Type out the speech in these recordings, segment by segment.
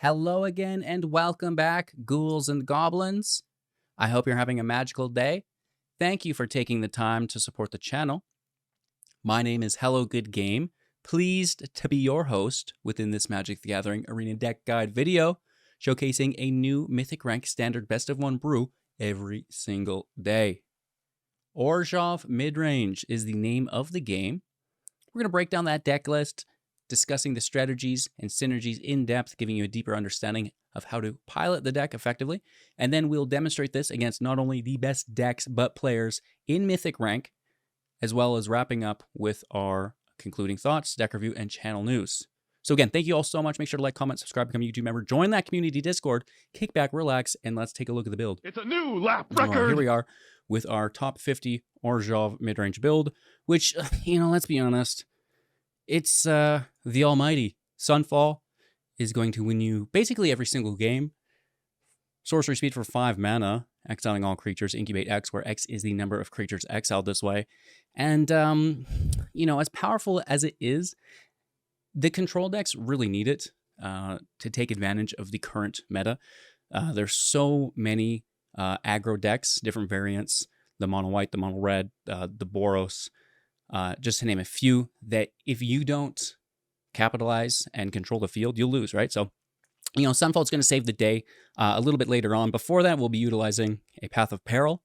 Hello again and welcome back, ghouls and goblins. I hope you're having a magical day. Thank you for taking the time to support the channel. My name is Hello Good Game. Pleased to be your host within this Magic the Gathering Arena Deck Guide video, showcasing a new Mythic Rank Standard Best of 1 brew every single day. Orzhov Midrange is the name of the game. We're going to break down that deck list, discussing the strategies and synergies in depth, giving you a deeper understanding of how to pilot the deck effectively. And then we'll demonstrate this against not only the best decks, but players in Mythic Rank, as well as wrapping up with our concluding thoughts, deck review, and channel news. So again, thank you all so much. Make sure to like, comment, subscribe, become a YouTube member, join that community Discord, kick back, relax, and let's take a look at the build. It's a new lap record! All right, here we are with our top 50 Orzhov midrange build, which, let's be honest, it's the almighty. Sunfall is going to win you basically every single game. Sorcery speed for 5 mana, exiling all creatures, incubate X, where X is the number of creatures exiled this way. And, as powerful as it is, the control decks really need it to take advantage of the current meta. There's so many aggro decks, different variants, the mono white, the mono red, the Boros, just to name a few, that if you don't capitalize and control the field, you'll lose, right? So, Sunfall is going to save the day a little bit later on. Before that, we'll be utilizing a Path of Peril,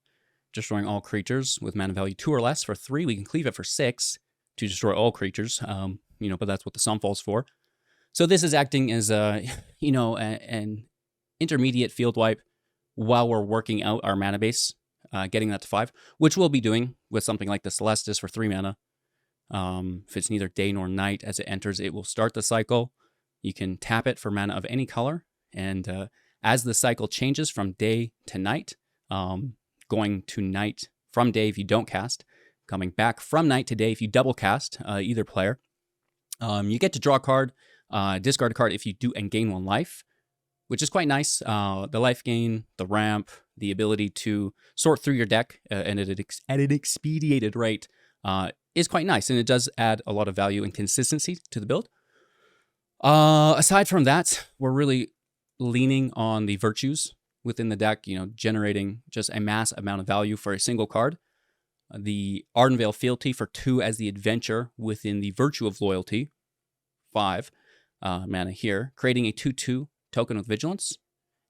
destroying all creatures with mana value 2 or less for 3. We can cleave it for 6 to destroy all creatures, but that's what the Sunfall's for. So this is acting as an intermediate field wipe while we're working out our mana base, getting that to 5, which we'll be doing with something like the Celestis for 3 mana. If it's neither day nor night, as it enters, it will start the cycle. You can tap it for mana of any color, and as the cycle changes from day to night, going to night from day if you don't cast, coming back from night to day if you double cast, either player, you get to draw a card, discard a card if you do, and gain 1 life, which is quite nice. The life gain, the ramp, the ability to sort through your deck and at an expedited rate is quite nice, and it does add a lot of value and consistency to the build. Aside from that, we're really leaning on the virtues within the deck, generating just a mass amount of value for a single card. The Ardenvale Fealty for 2 as the adventure within the Virtue of Loyalty, 5 mana here, creating a 2/2 token with Vigilance.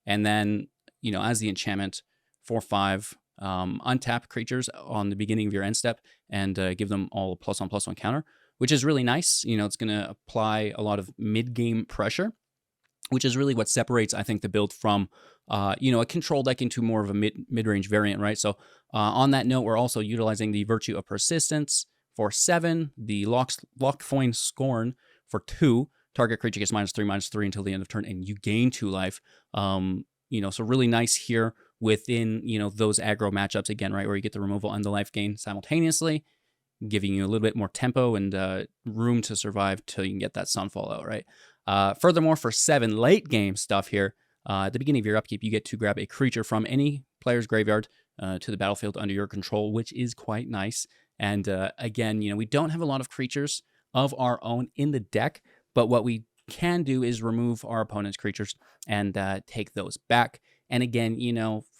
And then, as the enchantment for 5, untap creatures on the beginning of your end step and give them all a +1/+1 counter, which is really nice. It's going to apply a lot of mid-game pressure, which is really what separates, I think, the build from, a control deck into more of a mid-range variant, right? So on that note, we're also utilizing the Virtue of Persistence for 7, the Lockfoin Scorn for 2, target creature gets -3/-3 until the end of turn, and you gain 2 life. So really nice here within, those aggro matchups, again, right, where you get the removal and the life gain simultaneously, giving you a little bit more tempo and room to survive till you can get that Sunfall out, right? Furthermore, for 7 late game stuff here, at the beginning of your upkeep, you get to grab a creature from any player's graveyard to the battlefield under your control, which is quite nice. And again, we don't have a lot of creatures of our own in the deck, but what we can do is remove our opponent's creatures and take those back. And again,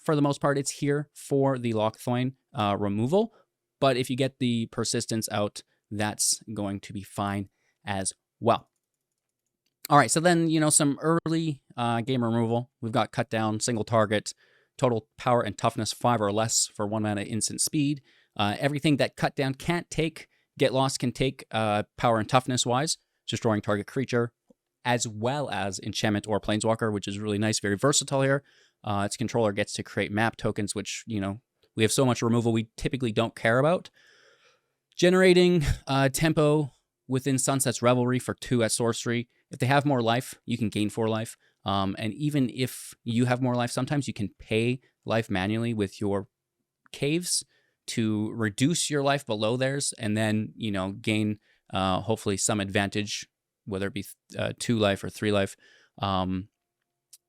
for the most part, it's here for the Lockfoin removal. But if you get the persistence out, that's going to be fine as well. All right, so then, some early game removal. We've got cut down, single target, total power and toughness 5 or less for 1 mana instant speed. Everything that cut down can't take, get lost can take power and toughness wise, destroying target creature, as well as enchantment or planeswalker, which is really nice, very versatile here. Its controller gets to create map tokens, which, we have so much removal we typically don't care about. Generating tempo within Sunset's Revelry for 2 at sorcery. If they have more life, you can gain 4 life. And even if you have more life, sometimes you can pay life manually with your caves to reduce your life below theirs, and then, gain hopefully some advantage, whether it be 2 life or 3 life,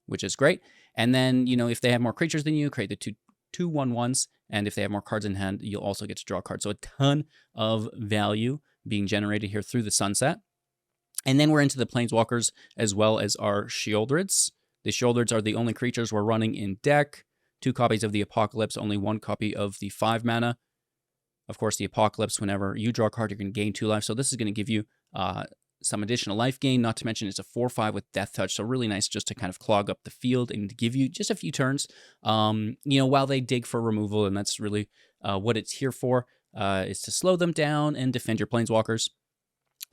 which is great. And then, if they have more creatures than you, create the 2/1/1s, and if they have more cards in hand, you'll also get to draw a card. So a ton of value being generated here through the Sunset. And then we're into the Planeswalkers as well as our Shieldreds. The Shieldreds are the only creatures we're running in deck. 2 copies of the Apocalypse, only 1 copy of the 5 mana. Of course, the Apocalypse, whenever you draw a card, you're going to gain 2 life. So this is going to give you some additional life gain, not to mention it's a 4/5 with Death Touch. So really nice just to kind of clog up the field and give you just a few turns, while they dig for removal. And that's really what it's here for, is to slow them down and defend your Planeswalkers,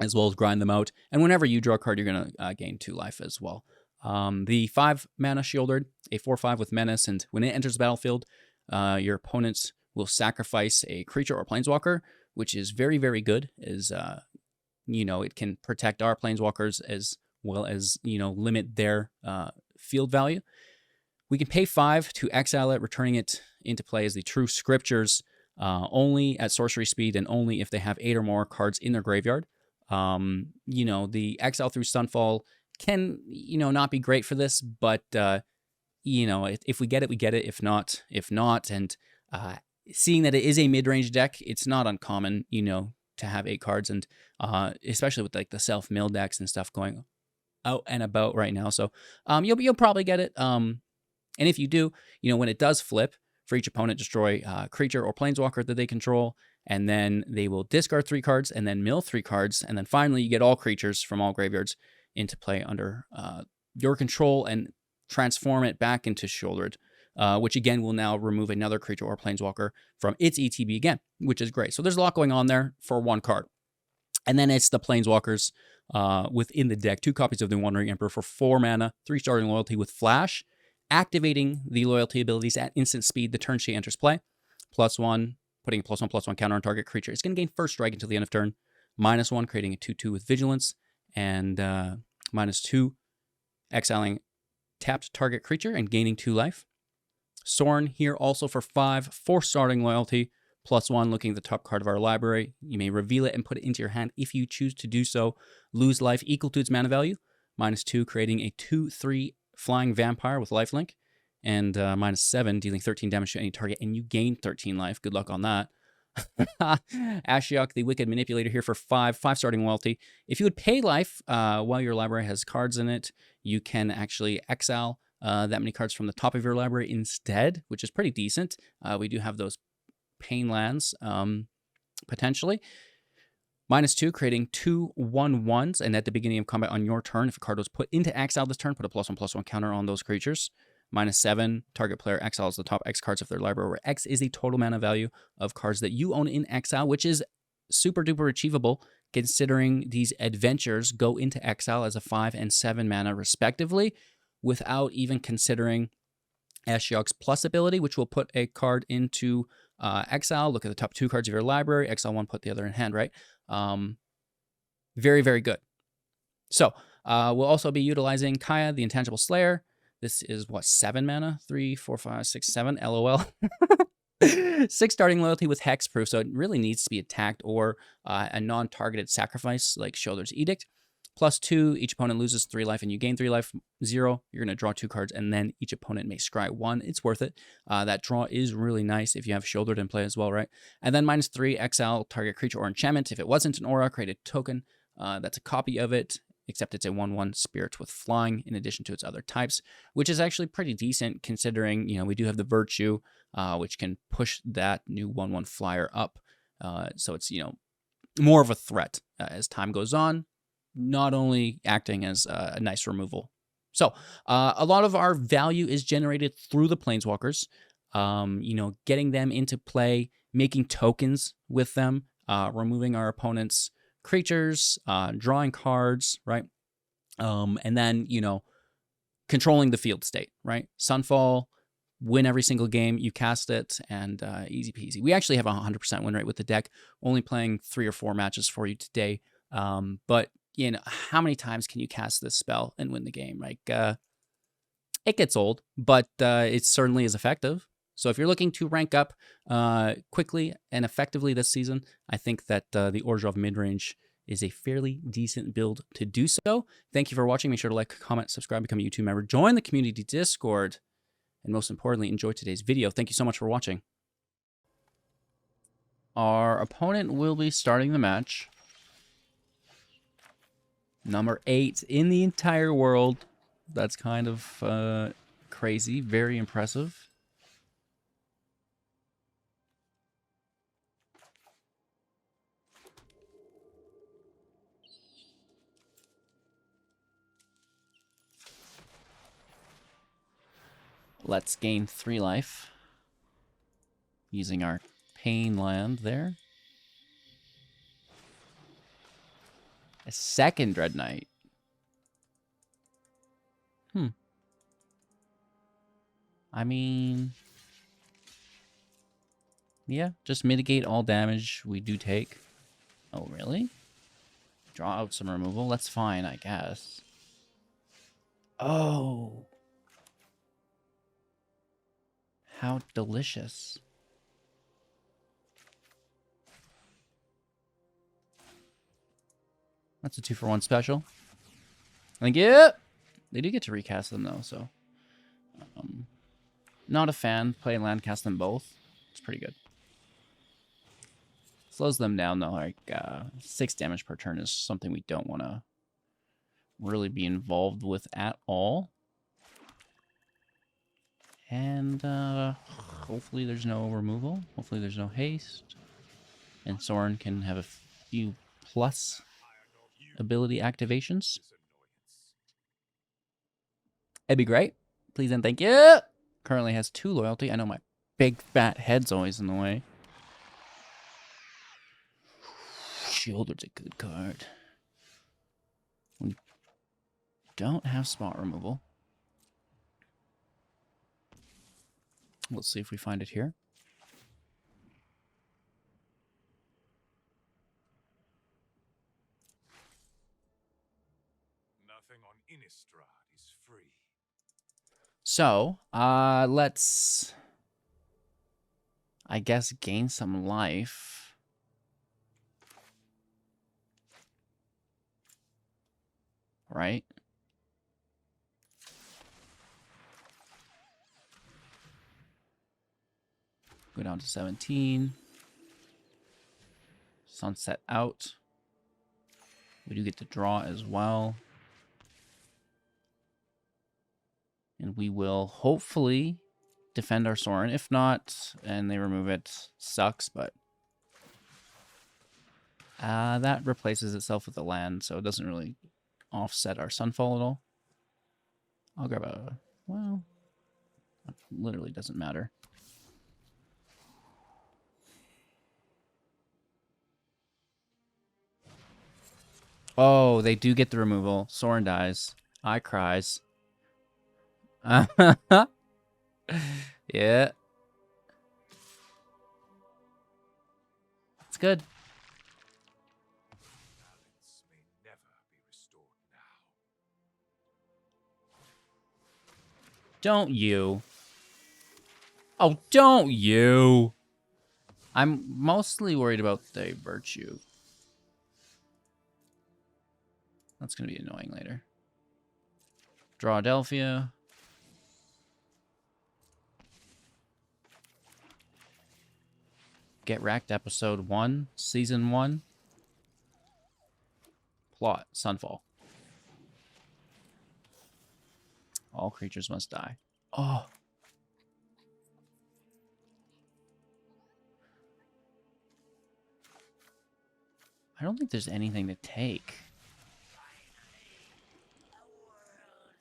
as well as grind them out. And whenever you draw a card, you're going to gain 2 life as well. The 5 mana Shieldred, a 4/5 with Menace, and when it enters the battlefield, your opponents will sacrifice a creature or Planeswalker, which is very, very good, as it can protect our Planeswalkers as well as, limit their field value. We can pay 5 to exile it, returning it into play as the True Scriptures, only at sorcery speed and only if they have 8 or more cards in their graveyard. The exile through Sunfall can, not be great for this, but, if we get it, we get it. If not. And seeing that it is a mid-range deck, it's not uncommon, to have 8 cards, and especially with like the self-mill decks and stuff going out and about right now. So you'll probably get it. And if you do, when it does flip, for each opponent, destroy a creature or Planeswalker that they control, and then they will discard 3 cards and then mill 3 cards, and then finally you get all creatures from all graveyards into play under your control and transform it back into Shieldred, which again will now remove another creature or Planeswalker from its ETB again, which is great. So there's a lot going on there for 1 card. And then it's the Planeswalkers within the deck. 2 copies of the Wandering Emperor for 4 mana, 3 starting loyalty with Flash, activating the loyalty abilities at instant speed the turn she enters play. +1, putting a +1/+1 counter on target creature. It's going to gain first strike until the end of turn. -1, creating a 2/2 with Vigilance. And -2, exiling tapped target creature and gaining 2 life. Sorin here also for 5, 4 starting loyalty, +1, looking at the top card of our library. You may reveal it and put it into your hand if you choose to do so. Lose life equal to its mana value. -2, creating a 2/3 flying vampire with lifelink. And -7, dealing 13 damage to any target, and you gain 13 life. Good luck on that. Ashiok, the Wicked Manipulator here for 5 starting loyalty. If you would pay life while your library has cards in it, you can actually exile that many cards from the top of your library instead, which is pretty decent. We do have those pain lands, potentially. -2, creating 2 1/1s, and at the beginning of combat on your turn, if a card was put into exile this turn, put a +1/+1 counter on those creatures. -7, target player exiles the top X cards of their library, where X is the total mana value of cards that you own in exile, which is super duper achievable considering these adventures go into exile as a 5 and 7 mana respectively, without even considering Ashiok's plus ability, which will put a card into exile. Look at the top 2 cards of your library, exile 1, put the other in hand, right? Very, very good. So we'll also be utilizing Kaya, the Intangible Slayer. This is, 7 mana? 3, 4, 5, 6, 7, LOL. 6 starting loyalty with hexproof, so it really needs to be attacked or a non-targeted sacrifice like Shoulder's Edict. +2, each opponent loses 3 life and you gain 3 life. 0, you're going to draw 2 cards, and then each opponent may scry 1. It's worth it. That draw is really nice if you have Shouldered in play as well, right? And then -3, exile target creature or enchantment. If it wasn't an aura, create a token. That's a copy of it, except it's a 1/1 spirit with flying in addition to its other types, which is actually pretty decent considering, we do have the Virtue, which can push that new 1/1 flyer up. So it's, more of a threat as time goes on, not only acting as a nice removal. So a lot of our value is generated through the Planeswalkers, getting them into play, making tokens with them, removing our opponent's creatures, drawing cards, right? And then, controlling the field state, right? Sunfall, win every single game, you cast it, and easy peasy. We actually have a 100% win rate with the deck, only playing 3 or 4 matches for you today. But, how many times can you cast this spell and win the game? Like, it gets old, but it certainly is effective. So if you're looking to rank up quickly and effectively this season, I think that the Orzhov Midrange is a fairly decent build to do so. Thank you for watching. Make sure to like, comment, subscribe, become a YouTube member, join the community Discord, and most importantly, enjoy today's video. Thank you so much for watching. Our opponent will be starting the match Number 8 in the entire world. That's kind of crazy. Very impressive. Let's gain 3 life. Using our pain land there. A second Dread Knight. I mean... yeah, just mitigate all damage we do take. Oh, really? Draw out some removal? That's fine, I guess. Oh. How delicious. That's a 2-for-1 special. Thank you! They do get to recast them, though, so... not a fan. Play and land, cast them both. It's pretty good. Slows them down, though. Like, 6 damage per turn is something we don't want to really be involved with at all. And hopefully there's no removal. Hopefully there's no haste. And Soren can have a few plus ability activations. It'd be great. Please and thank you. Currently has 2 loyalty. I know my big fat head's always in the way. Shoulder's a good card. We don't have spot removal. Let's see if we find it here. Nothing on Innistrad is free. So, let's, I guess, gain some life. Right? Go down to 17. Sunset out. We do get to draw as well. And we will hopefully defend our Soren. If not, and they remove it, sucks, but that replaces itself with the land, so it doesn't really offset our Sunfall at all. I'll grab a, well, it literally doesn't matter. Oh, they do get the removal. Soren dies. I cries. Yeah. It's good. Balance may never be restored now. Don't you. Oh, don't you. I'm mostly worried about the virtue. That's going to be annoying later. Draw Adelphia. Get Wrecked, Episode 1, Season 1. Plot, Sunfall. All creatures must die. Oh. I don't think there's anything to take.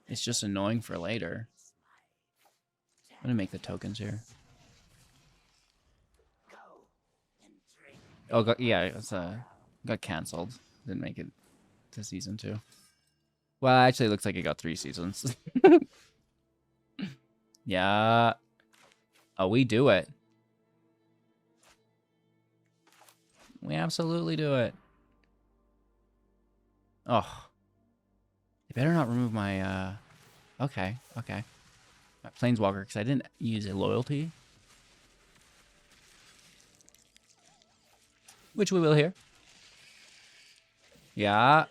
It's just annoying for later. I'm going to make the tokens here. Oh, yeah, it's got canceled. Didn't make it to season 2. Well, actually, it looks like it got 3 seasons. Yeah. Oh, we do it. We absolutely do it. Oh. They better not remove my, okay. My Planeswalker, because I didn't use a loyalty. Which we will here. Yeah.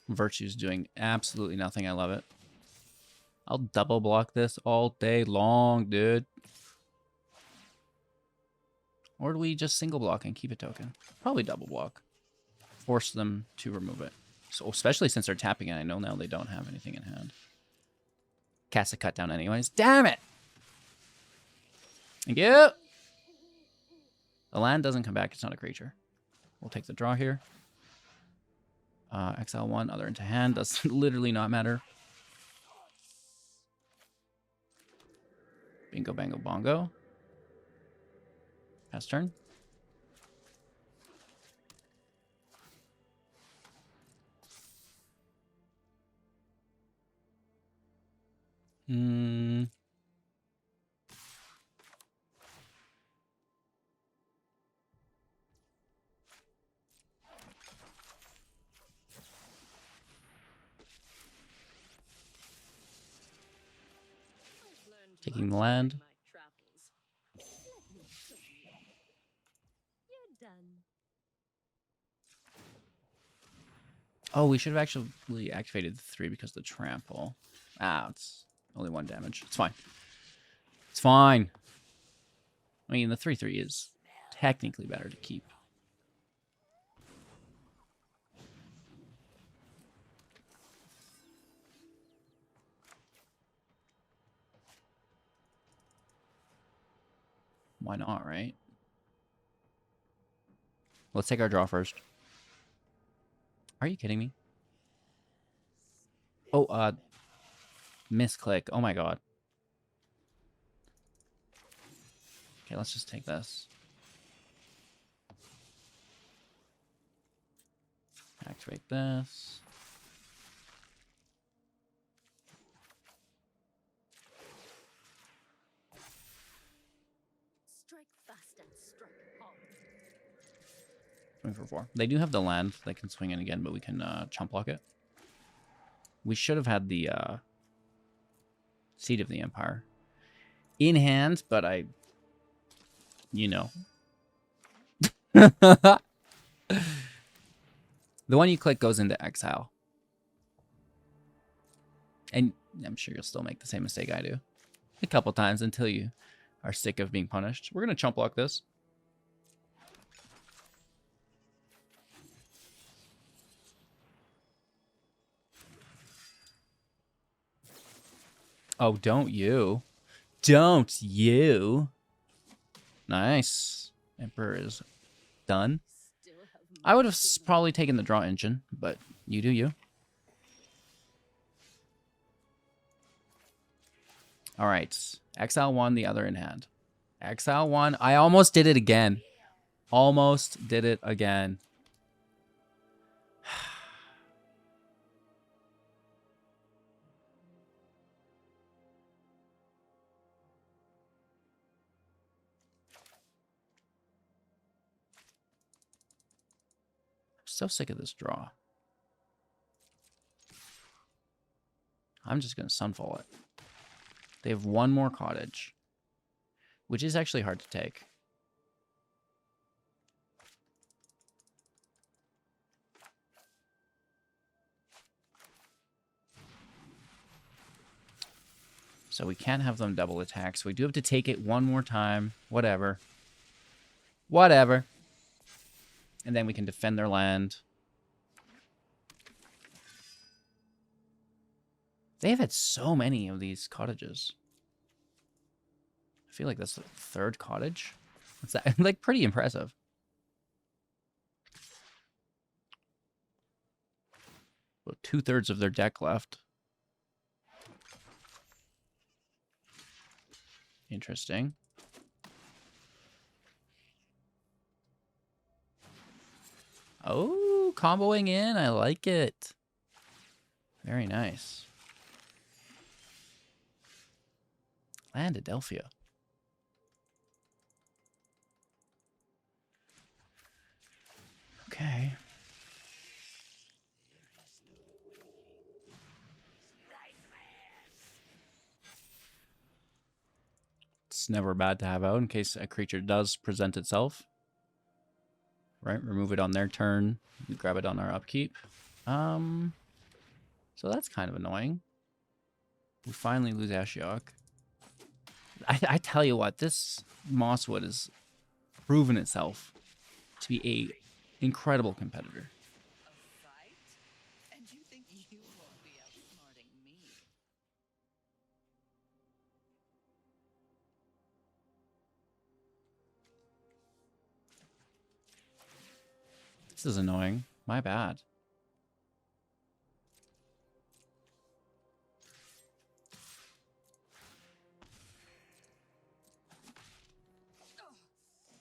Virtue's doing absolutely nothing. I love it. I'll double block this all day long, dude. Or do we just single block and keep a token? Probably double block. Force them to remove it. So especially since they're tapping it, I know now they don't have anything in hand. Cast a cut down anyways. Damn it! Thank you! The land doesn't come back, it's not a creature. We'll take the draw here. Exile 1, other into hand. Does literally not matter. Bingo, bango, bongo. Pass turn. Taking the land. Oh, we should have actually activated the 3 because of the trample. Ah, it's only 1 damage. It's fine. It's fine. I mean, the 3/3 is technically better to keep. Why not, right? Let's take our draw first. Are you kidding me? Oh, misclick. Oh my god. Okay, let's just take this. Activate this. Strike fast and strike hard. Swing for 4. They do have the land. They can swing in again, but we can chump block it. We should have had the Seed of the Empire in hand, but I... You know. The one you click goes into exile. And I'm sure you'll still make the same mistake I do. A couple times until you are sick of being punished. We're going to chump block this. Oh, don't you. Don't you. Nice. Emperor is done. I would have probably taken the draw engine, but you do you. All right. Exile 1, the other in hand. Exile 1. I almost did it again. Almost did it again. So sick of this draw. I'm just going to Sunfall it. They have 1 more cottage, which is actually hard to take. So we can't have them double attack, so we do have to take it 1 more time. Whatever. Whatever. And then we can defend their land. They have had so many of these cottages. I feel like that's the 3rd cottage. It's that, like pretty impressive. About 2/3 of their deck left. Interesting. Oh, comboing in. I like it. Very nice. Landadelphia. Okay. It's never bad to have out in case a creature does present itself. Right, remove it on their turn. We grab it on our upkeep. So that's kind of annoying. We finally lose Ashiok. I tell you what, this Mosswood is proven itself to be a incredible competitor. A fight? And you think you won't be outsmarting me? This is annoying. My bad.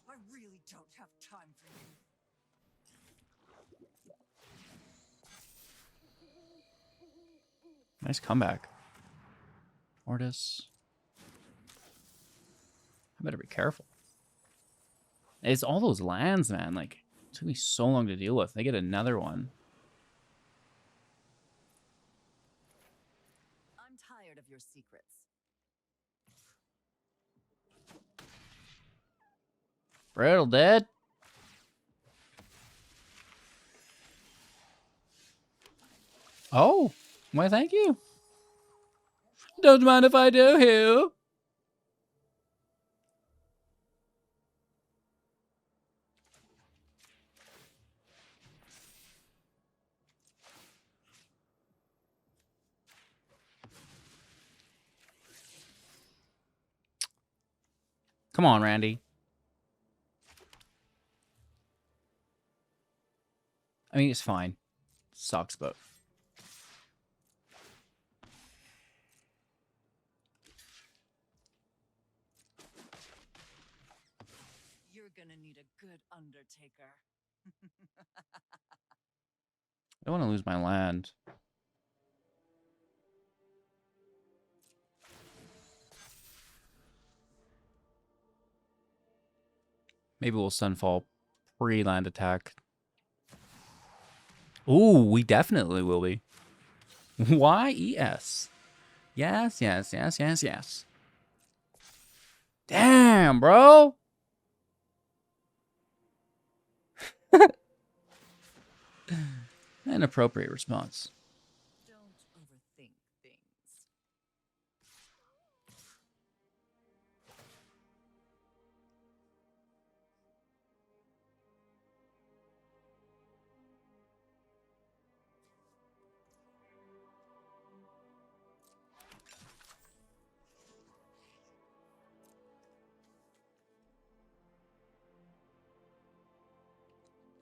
I really don't have time for you. Nice comeback. Mortis. I better be careful. It's all those lands, man. Like, it took me so long to deal with. They get another one. I'm tired of your secrets. Brittle dead. Oh, why thank you. Don't mind if I do, Hugh. Come on, Randy. I mean, it's fine. Sucks, but... You're gonna need a good undertaker. I don't want to lose my land. Maybe we'll Sunfall pre-land attack. Ooh, we definitely will be. Y-E-S. Yes, yes, yes, yes, yes. Damn, bro. An appropriate response. Don't overthink things.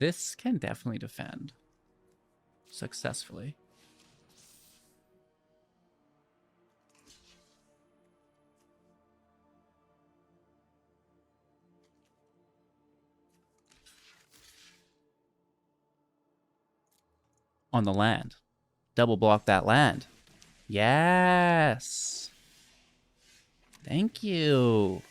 This can definitely defend successfully. On the land. Double block that land. Yes. Thank you.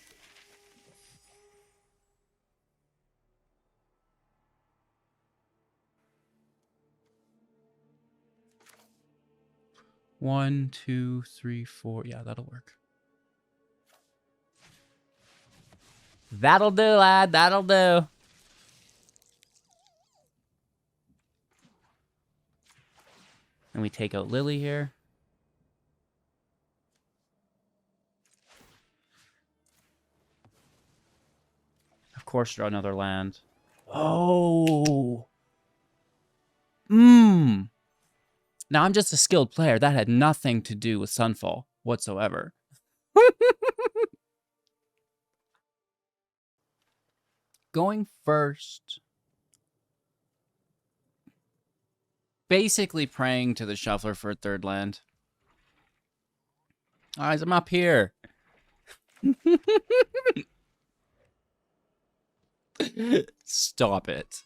One, two, three, four. Yeah, that'll work. That'll do, lad. That'll do. And we take out Lily here. Of course, draw another land. Oh. Mmm. Now, I'm just a skilled player. That had nothing to do with Sunfall whatsoever. Going first. Basically praying to the shuffler for a third land. Guys, I'm up here. Stop it.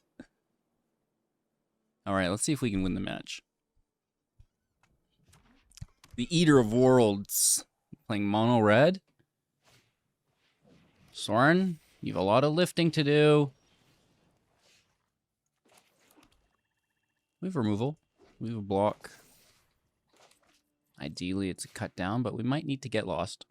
All right, let's see if we can win the match. The Eater of Worlds. Playing mono red. Soren, you have a lot of lifting to do. We have removal. We have a block. Ideally, it's a cut down, but we might need to get lost.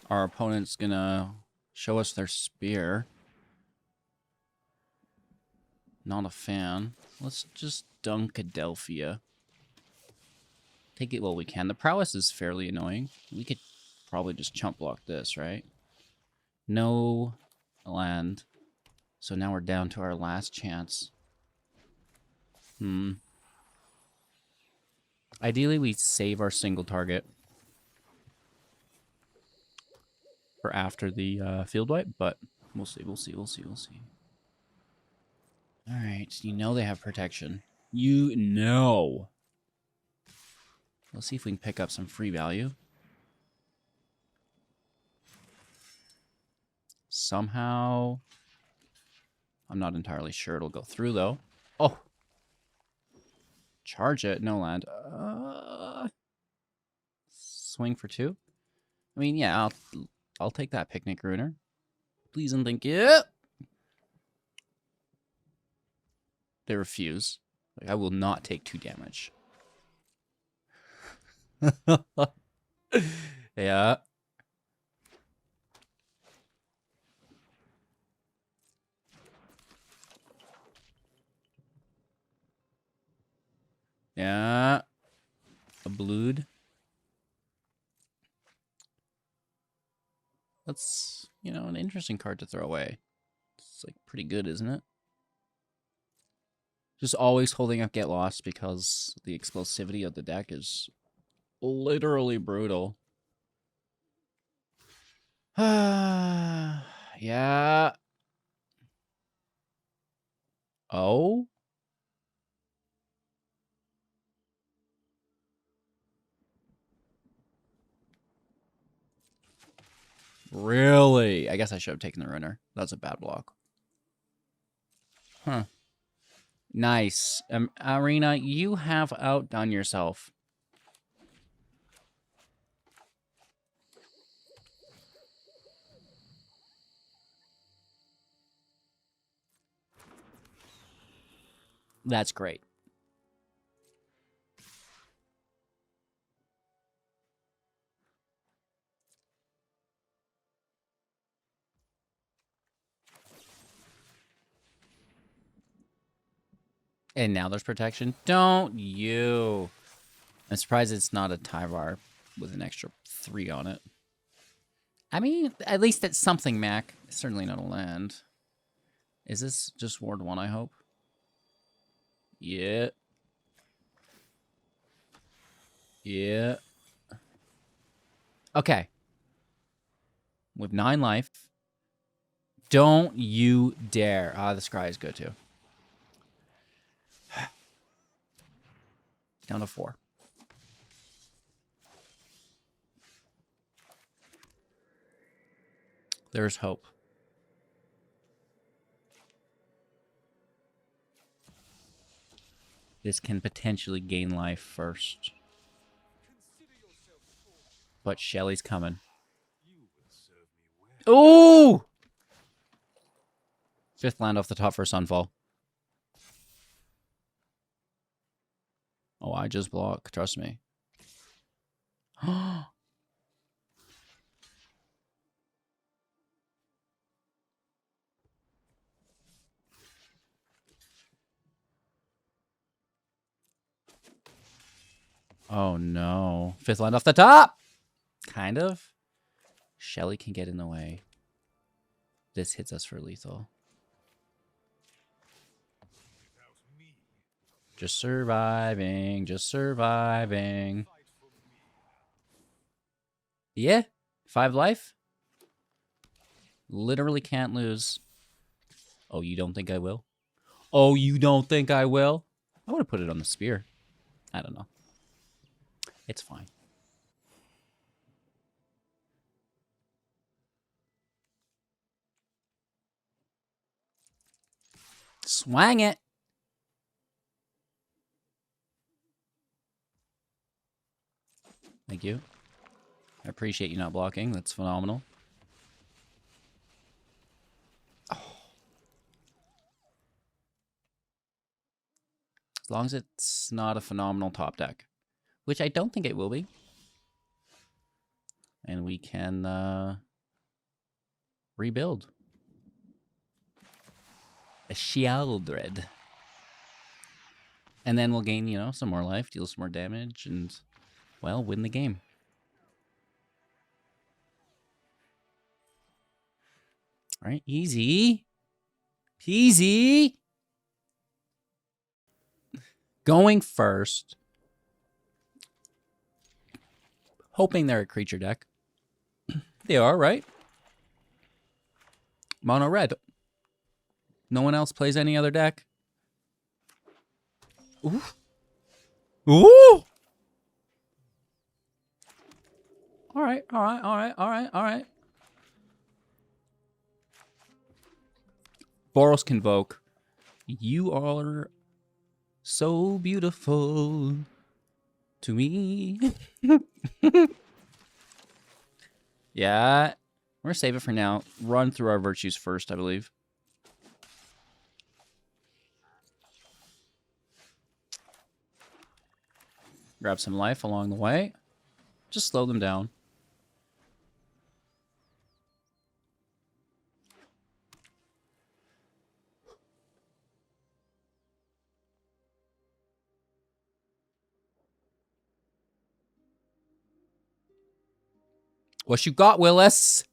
Our opponent's gonna show us their spear. Not a fan. Let's just dunk Adelphia. Take it while we can. The prowess is fairly annoying. We could probably just chump block this, right? No land. So now we're down to our last chance. Ideally, we save our single target for after the field wipe, but we'll see, we'll see, we'll see, we'll see. All right, you know they have protection. You know. Let's see if we can pick up some free value. Somehow. I'm not entirely sure it'll go through, though. Oh. Charge it. No land. Swing for 2. I mean, yeah, I'll take that picnic ruiner. Please and thank you. They refuse. Like, I will not take 2 damage. Yeah. Yeah. A blood. That's, an interesting card to throw away. It's like pretty good, isn't it? Just always holding up Get Lost because the explosivity of the deck is literally brutal. Yeah. Oh? Really? I guess I should have taken the runner. That's a bad block. Huh. Nice. Arena, you have outdone yourself. That's great. And now there's protection. Don't you? I'm surprised it's not a Tyvar with an extra 3 on it. I mean, at least it's something, Mac. It's certainly not a land. Is this just Ward 1, I hope? Yeah. Yeah. Okay. With 9 life. Don't you dare. Ah, the scry is good too. Down to 4. There's hope. This can potentially gain life first. But Shelly's coming. Ooh! 5th land off the top for Sunfall. Oh, I just block. Trust me. Oh, no. 5th land off the top! Kind of. Shelly can get in the way. This hits us for lethal. Just surviving. Just surviving. Yeah. 5 life. Literally can't lose. Oh, you don't think I will? Oh, you don't think I will? I would have put it on the spear. I don't know. It's fine. Swang it. Thank you. I appreciate you not blocking. That's phenomenal. Oh. As long as it's not a phenomenal top deck. Which I don't think it will be. And we can rebuild. A Shealdred. And then we'll gain, you know, some more life, deal some more damage, and, well, win the game. All right, easy. Easy. Going first. Hoping they're a creature deck. They are, right? Mono red. No one else plays any other deck. Ooh. Ooh! Alright, alright, alright, alright, alright. Boros Convoke. You are so beautiful to me. Yeah. We're gonna save it for now. Run through our virtues first, I believe. Grab some life along the way. Just slow them down. What you got, Willis?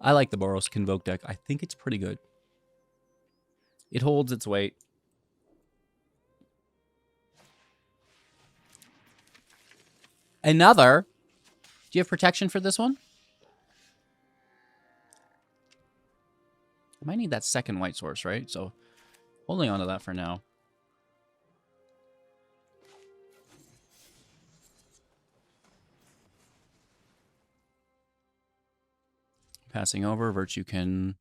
I like the Boros Convoke deck. I think it's pretty good. It holds its weight. Another. Do you have protection for this one? I might need that second white source, right? So holding on to that for now. Passing over, Virtue can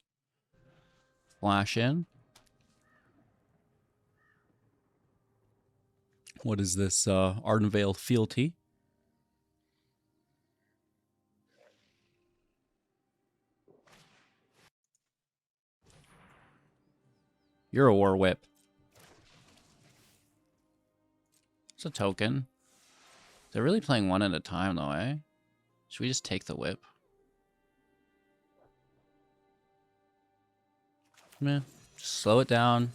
flash in. What is this? Ardenvale Fealty. You're a War Whip. It's a token. They're really playing one at a time, though, eh? Should we just take the whip? Meh. Just slow it down.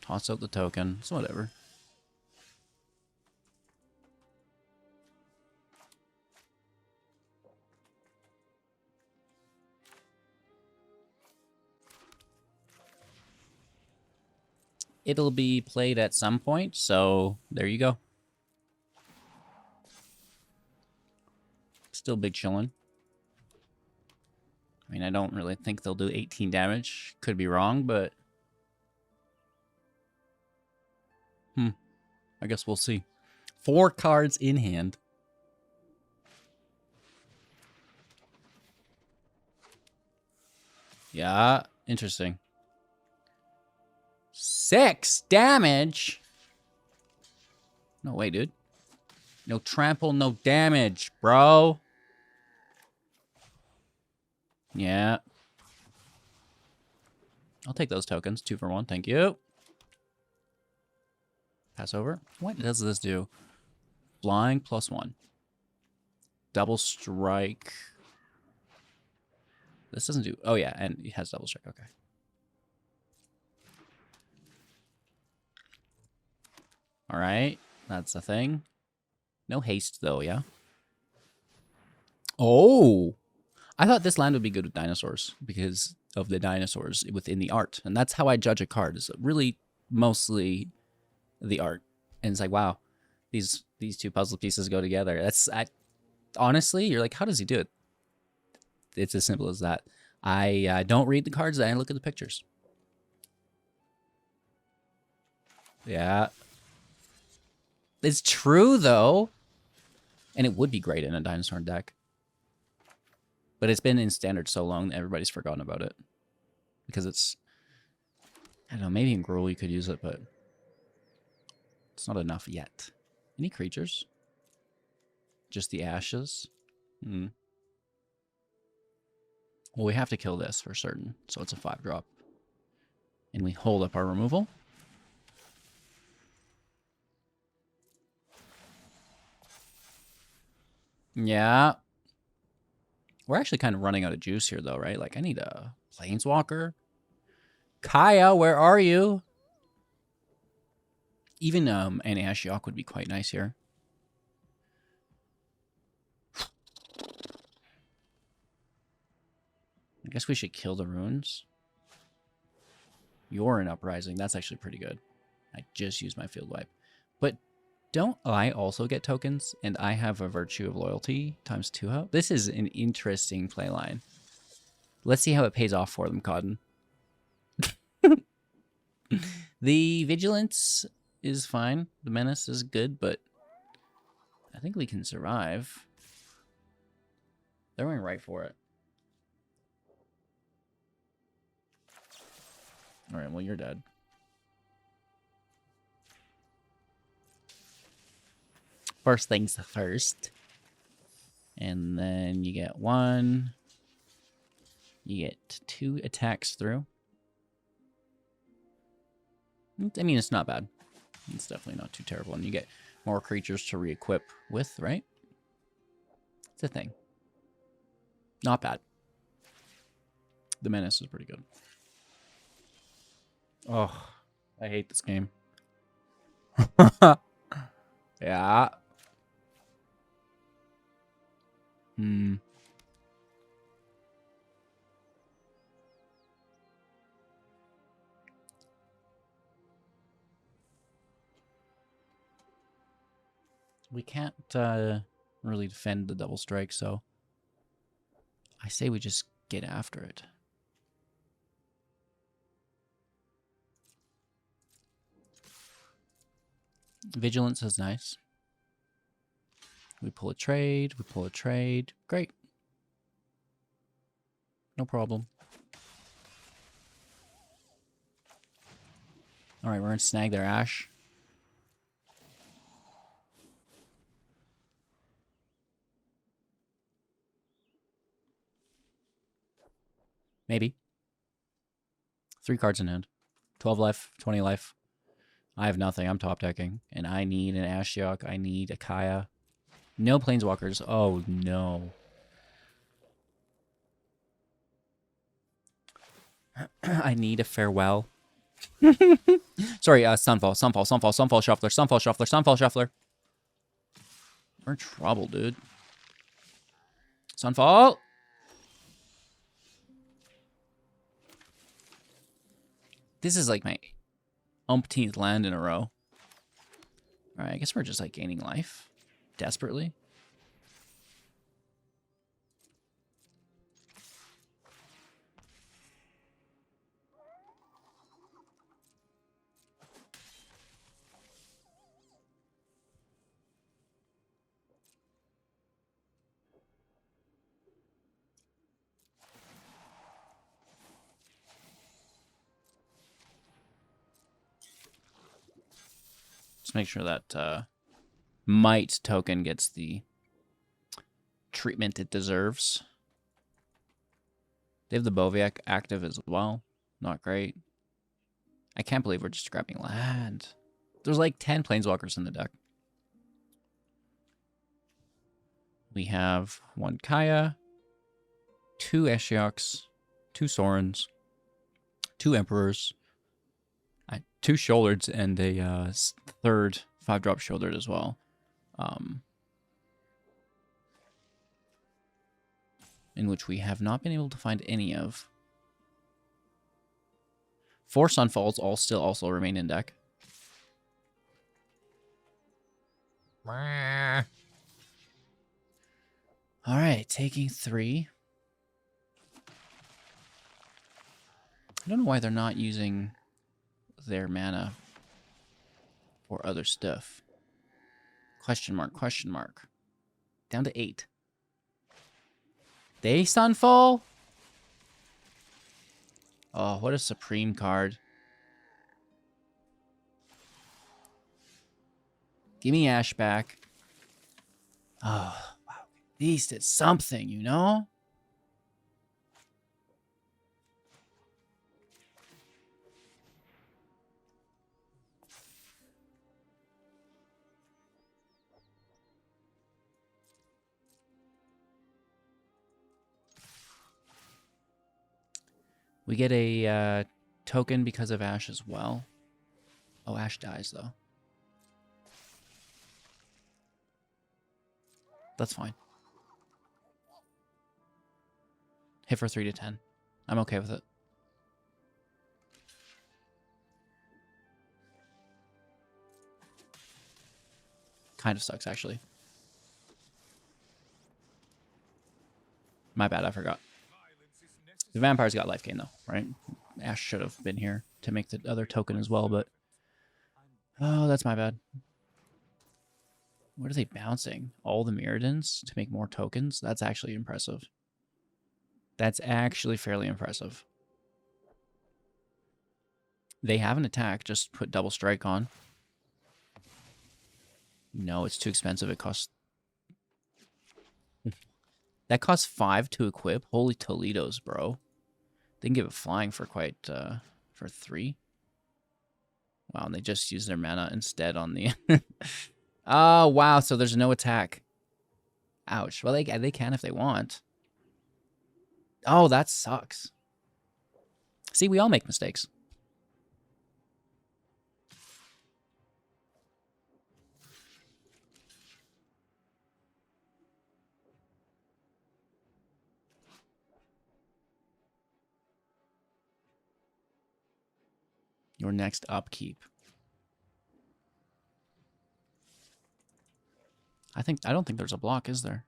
Toss out the token. It's whatever. It'll be played at some point, so there you go. Still big chillin'. I mean, I don't really think they'll do 18 damage. Could be wrong, but... I guess we'll see. 4 cards in hand. Yeah, interesting. 6 damage? No way, dude. No trample, no damage, bro. Yeah. I'll take those tokens. 2 for 1, thank you. Pass over. What does this do? Flying +1. Double strike. This doesn't do... Oh, yeah, and it has double strike. Okay. All right. That's a thing. No haste, though, yeah? Oh! I thought this land would be good with dinosaurs because of the dinosaurs within the art. And that's how I judge a card, is really mostly the art. And it's like, wow, these 2 puzzle pieces go together. Honestly, you're like, how does he do it? It's as simple as that. I don't read the cards, I look at the pictures. Yeah. It's true, though. And it would be great in a dinosaur deck. But it's been in standard so long that everybody's forgotten about it. Because it's... I don't know, maybe in Gruul you could use it, but... It's not enough yet. Any creatures? Just the ashes? Well, we have to kill this for certain. So it's a 5-drop. And we hold up our removal. Yeah. We're actually kind of running out of juice here, though, right? Like, I need a Planeswalker? Kaya, where are you? Even an Ashiok would be quite nice here. I guess we should kill the runes. You're an Uprising. That's actually pretty good. I just used my field wipe. But don't I also get tokens? And I have a Virtue of Loyalty times 2 out? This is an interesting play line. Let's see how it pays off for them, Cotton. The Vigilance is fine. The Menace is good, but I think we can survive. They're going right for it. All right, well, you're dead. First things first. And then you get 1. You get 2 attacks through. I mean, it's not bad. It's definitely not too terrible. And you get more creatures to re-equip with, right? It's a thing. Not bad. The Menace is pretty good. Oh, I hate this game. Yeah. We can't really defend the double strike, so I say we just get after it. Vigilance is nice. We pull a trade, we pull a trade. Great. No problem. All right, we're going to snag their Ash. Maybe. 3 cards in hand. 12 life, 20 life. I have nothing. I'm top decking. And I need an Ashiok. I need a Kaya. No Planeswalkers. Oh, no. I need a Farewell. Sorry, Sunfall, Shuffler. We're in trouble, dude. Sunfall. This is like my umpteenth land in a row. Alright, I guess we're just like gaining life. Desperately. Let's make sure that Might token gets the treatment it deserves. They have the Boviak active as well. Not great. I can't believe we're just grabbing land. There's like 10 Planeswalkers in the deck. We have 1 Kaya, 2 Ashioks, 2 Sorens, 2 Emperors, 2 Shouldered, and a third 5-drop Shouldered as well. In which we have not been able to find any of. 4 Sunfalls all still also remain in deck. Alright, taking 3. I don't know why they're not using their mana for other stuff. Question mark, question mark. Down to 8. They Sunfall? Oh, what a supreme card. Give me Ash back. Oh, wow. At least it's something, you know? We get a token because of Ash as well. Oh, Ash dies, though. That's fine. Hit for 3 to 10. I'm okay with it. Kind of sucks, actually. My bad, I forgot. The vampire's got life gain, though, right? Ash should have been here to make the other token as well, but... Oh, that's my bad. What are they bouncing? All the Mirrodins to make more tokens? That's actually impressive. That's actually fairly impressive. They have an attack. Just put double strike on. No, it's too expensive. It costs... That costs 5 to equip. Holy Toledos, bro. They can give it flying for quite... for 3. Wow, and they just use their mana instead on the... Oh, wow, so there's no attack. Ouch. Well, they can if they want. Oh, that sucks. See, we all make mistakes. Your next upkeep. I don't think there's a block, is there?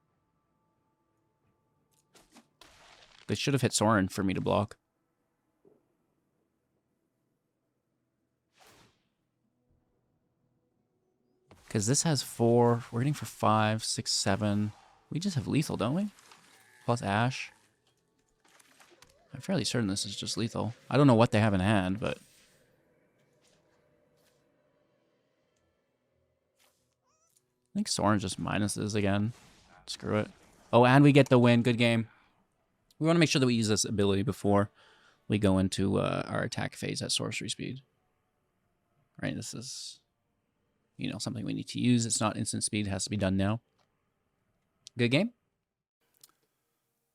They should have hit Sorin for me to block. Because this has 4. We're hitting for 5, 6, 7. We just have lethal, don't we? Plus Ash. I'm fairly certain this is just lethal. I don't know what they have in hand, but... I think Sorin just minuses again. Screw it. Oh, and we get the win. Good game. We want to make sure that we use this ability before we go into our attack phase at sorcery speed. Right, this is, you know, something we need to use. It's not instant speed. It has to be done now. Good game.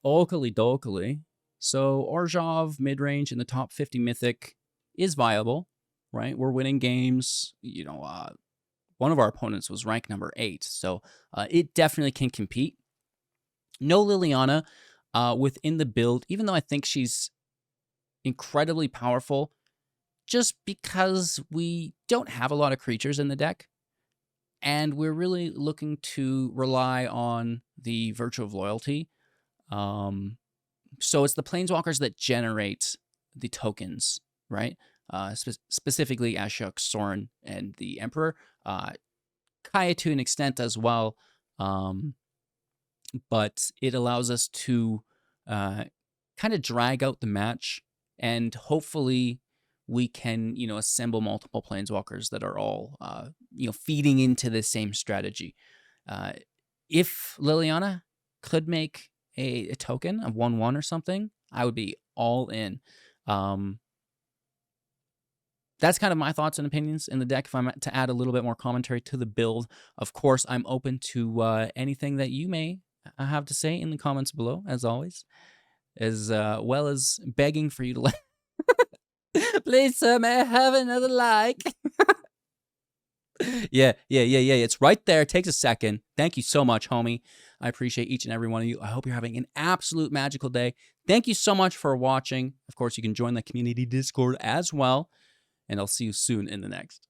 Oakley dokely. So Orzhov Midrange in the top 50 Mythic is viable, right? We're winning games. You know, one of our opponents was rank number 8, so it definitely can compete. No Liliana within the build, even though I think she's incredibly powerful, just because we don't have a lot of creatures in the deck, and we're really looking to rely on the Virtue of Loyalty. So it's the Planeswalkers that generate the tokens, right? Specifically Ashiok, Sorin, and the Emperor. Kaya to an extent as well, but it allows us to kind of drag out the match, and hopefully we can, you know, assemble multiple Planeswalkers that are all, you know, feeding into the same strategy. If Liliana could make a token of 1/1 or something, I would be all in. That's kind of my thoughts and opinions in the deck. If I'm to add a little bit more commentary to the build, of course, I'm open to anything that you may have to say in the comments below, as always, as well as begging for you to like. Please, sir, may I have another like? Yeah. It's right there. It takes a second. Thank you so much, homie. I appreciate each and every one of you. I hope you're having an absolute magical day. Thank you so much for watching. Of course, you can join the community Discord as well. And I'll see you soon in the next.